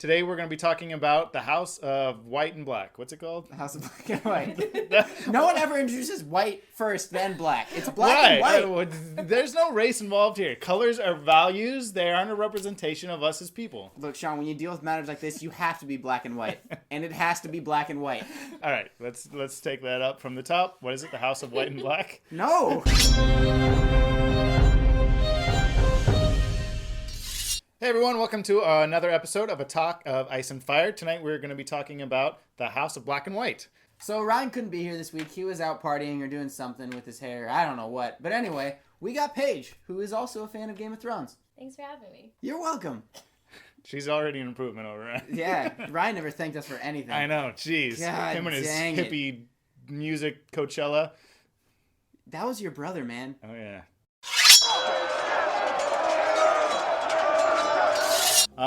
Today we're going to be talking about the House of White and Black. What's it called? The House of Black and White. No one ever introduces white first, then black. It's black and white. There's no race involved here. Colors are values. They aren't a representation of us as people. Look, Sean, when you deal with matters like this, you have to be black and white. And it has to be black and white. All right, let's take that up from the top. What is it? The House of White and Black? No! Hey everyone, welcome to another episode of A Talk of Ice and Fire. Tonight we're going to be talking about the House of Black and White. So Ryan couldn't be here this week. He was out partying or doing something with his hair. I don't know what. But anyway, we got Paige, who is also a fan of Game of Thrones. Thanks for having me. You're welcome. She's already an improvement over it. Yeah, Ryan never thanked us for anything. I know, jeez. God, him and his dang hippie music Coachella. That was your brother, man. Oh yeah.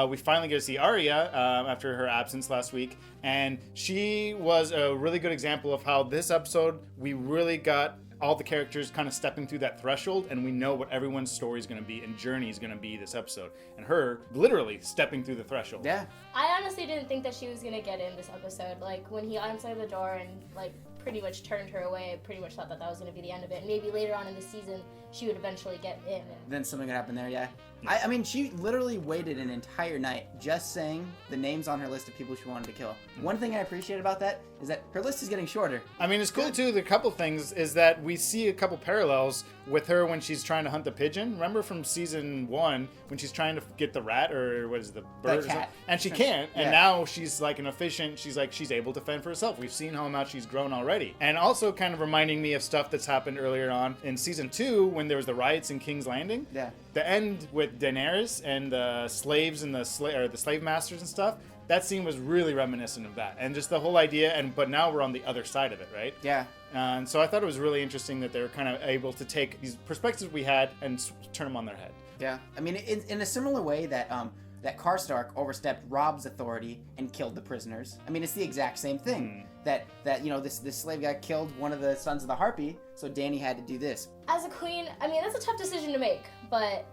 We finally get to see Arya after her absence last week, and she was a really good example of how this episode, we really got all the characters kind of stepping through that threshold, and we know what everyone's story is going to be and journey is going to be this episode. And her literally stepping through the threshold. Yeah. I honestly didn't think that she was going to get in this episode. Like, when he answered the door and, like, pretty much turned her away, I pretty much thought that was going to be the end of it. And maybe later on in the season, she would eventually get in. Then something would happen there, yeah. I mean, she literally waited an entire night just saying the names on her list of people she wanted to kill. One thing I appreciate about that is that her list is getting shorter. I mean, it's cool too. The couple things is that we see a couple parallels with her when she's trying to hunt the pigeon. Remember from season 1 when she's trying to get the rat or what is the bird? The cat. And she can't. And Yeah. now she's like an efficient. She's able to fend for herself. We've seen how much she's grown already. And also kind of reminding me of stuff that's happened earlier on in season 2 when there was the riots in King's Landing. Yeah. The end with Daenerys and the slaves and the slave masters and stuff. That scene was really reminiscent of that, and just the whole idea. But now we're on the other side of it, right? Yeah. And so I thought it was really interesting that they were kind of able to take these perspectives we had and turn them on their head. Yeah. I mean, in a similar way that that Karstark overstepped Robb's authority and killed the prisoners. I mean, it's the exact same thing. That you know, this slave guy killed one of the sons of the Harpy, so Dany had to do this. As a queen, I mean, that's a tough decision to make, but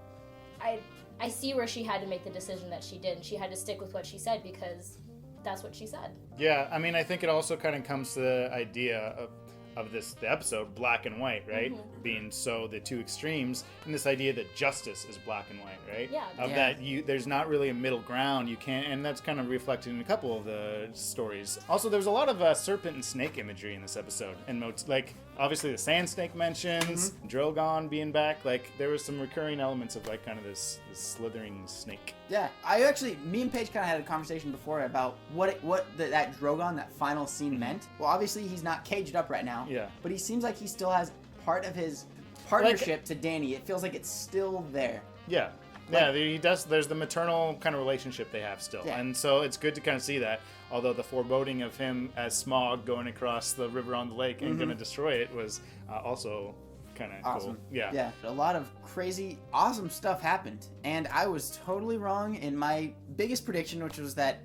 I see where she had to make the decision that she did, and she had to stick with what she said because that's what she said. Yeah, I mean, I think it also kind of comes to the idea of the episode, black and white, right? Mm-hmm. Being so the two extremes, and this idea that justice is black and white, right? Yeah. That there's not really a middle ground. You can't, and that's kind of reflected in a couple of the stories. Also, there's a lot of serpent and snake imagery in this episode, and like obviously the sand snake mentions, Drogon being back. Like there was some recurring elements of like kind of this slithering snake. Yeah, me and Paige kind of had a conversation before about what that Drogon, that final scene meant. Well, obviously he's not caged up right now. Yeah. But he seems like he still has part of his partnership to Dany. It feels like it's still there. Yeah. Yeah, he does. There's the maternal kind of relationship they have still. Yeah. And so it's good to kind of see that. Although the foreboding of him as Smaug going across the river on the lake and going to destroy it was also kind of awesome. Cool. Yeah. Yeah. A lot of crazy, awesome stuff happened. And I was totally wrong in my biggest prediction, which was that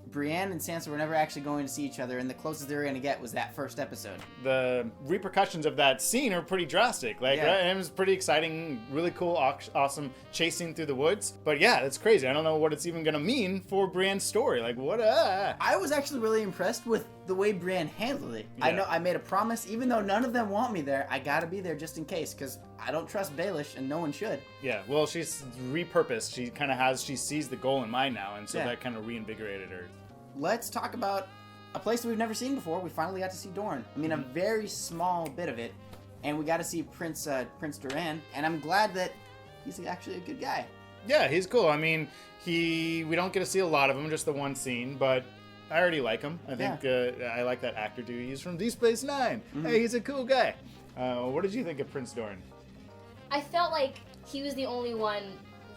Brienne and Sansa were never actually going to see each other, and the closest they were going to get was that first episode. The repercussions of that scene are pretty drastic. Like, yeah. Right? And it was pretty exciting, really cool, awesome chasing through the woods. But yeah, it's crazy. I don't know what it's even going to mean for Brienne's story. Like, what? I was actually really impressed with the way Brienne handled it. Yeah. I know I made a promise, even though none of them want me there, I got to be there just in case, because I don't trust Baelish, and no one should. Yeah, well, she's repurposed. She sees the goal in mind now, and so that kind of reinvigorated her. Let's talk about a place that we've never seen before. We finally got to see Dorne. I mean, a very small bit of it, and we got to see Prince Doran, and I'm glad that he's actually a good guy. Yeah, he's cool. I mean, we don't get to see a lot of him, just the one scene, but I already like him. I think I like that actor dude. He's from Deep Space Nine. Hey, he's a cool guy. What did you think of Prince Doran? I felt like he was the only one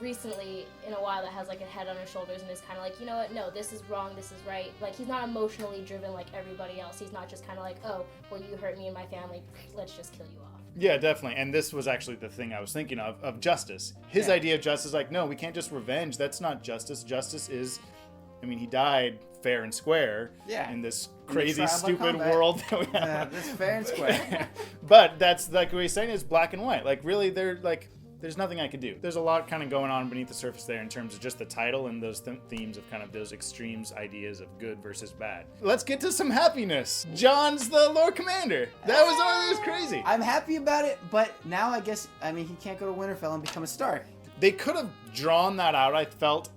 recently in a while that has like a head on his shoulders and is kind of like, you know what, no, this is wrong, this is right. Like, he's not emotionally driven like everybody else. He's not just kind of like, oh, well, you hurt me and my family, let's just kill you off. Yeah, definitely. And this was actually the thing I was thinking of justice. His idea of justice is like, no, we can't just revenge. That's not justice. Justice is, I mean, he died fair and square in this crazy, stupid world that we have. That's fair and square. But that's like what he's saying is black and white. Like, really, they're like, there's nothing I could do. There's a lot kind of going on beneath the surface there in terms of just the title and those themes of kind of those extremes ideas of good versus bad. Let's get to some happiness. John's the Lord Commander. That was crazy. I'm happy about it, but now I guess, I mean, he can't go to Winterfell and become a Stark. They could have drawn that out, I felt,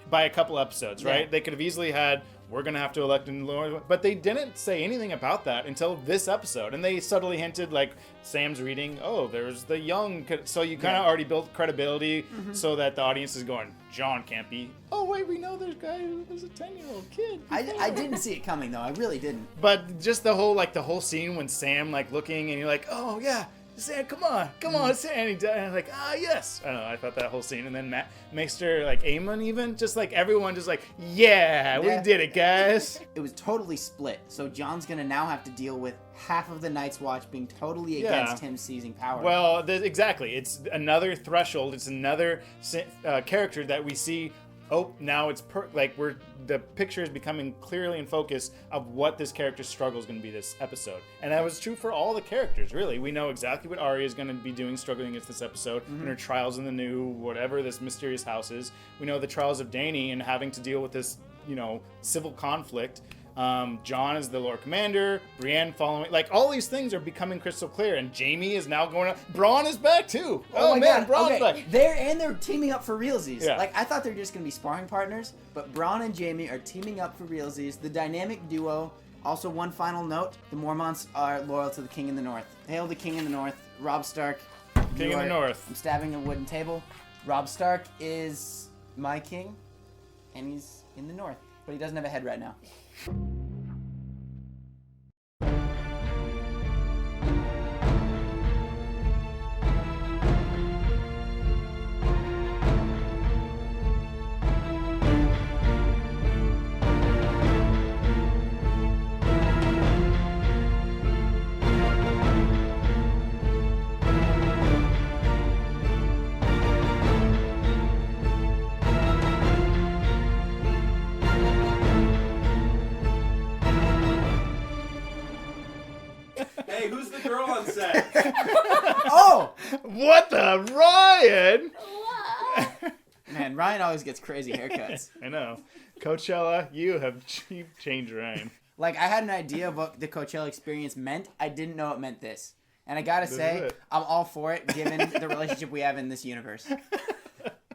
by a couple episodes, right? Yeah. They could have easily had, we're going to have to elect a Lord, but they didn't say anything about that until this episode. And they subtly hinted, like, Sam's reading, oh, there's the young, so you kind of already built credibility so that the audience is going, John can't be, oh, wait, we know there's a guy who was a 10-year-old kid. I didn't see it coming, though. I really didn't. But just the whole scene when Sam, like, looking and you're like, oh, yeah. Sam, come on, Sam. And I'm like, yes. I don't know, I thought that whole scene. And then Maester, like, Aemon even, just like, everyone just like, yeah, we did it, guys. It was totally split. So John's going to now have to deal with half of the Night's Watch being totally against him seizing power. Well, exactly. It's another threshold. It's another character that we see. Oh, now it's the picture is becoming clearly in focus of what this character's struggle is going to be this episode. And that was true for all the characters, really. We know exactly what Arya is going to be doing, struggling against this episode, and her trials in the new, whatever this mysterious house is. We know the trials of Dany and having to deal with this, civil conflict. John is the Lord Commander, Brienne following, like, all these things are becoming crystal clear, and Jaime is now going up. Bronn is back too. Oh my man, God. Bronn's back. They're teaming up for realsies. Yeah. Like, I thought they were just gonna be sparring partners, but Bronn and Jaime are teaming up for realsies. The dynamic duo. Also, one final note: the Mormonts are loyal to the King in the North. Hail the King in the North, Robb Stark. King in the North. I'm stabbing a wooden table. Robb Stark is my king, and he's in the North, but he doesn't have a head right now. Hey, who's the girl on set? Oh! What the Ryan? Man, Ryan always gets crazy haircuts. I know. Coachella, you've changed Ryan. Like, I had an idea of what the Coachella experience meant. I didn't know it meant this. And I gotta say, it. I'm all for it, given the relationship we have in this universe.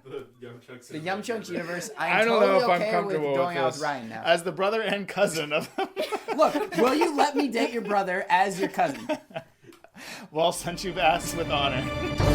The Young Chunks. The Young Chunks universe, I I am don't totally know if I'm okay comfortable with going with out this. with Ryan now. As the brother and cousin of Look, will you let me date your brother as your cousin? well, since you've asked with honor.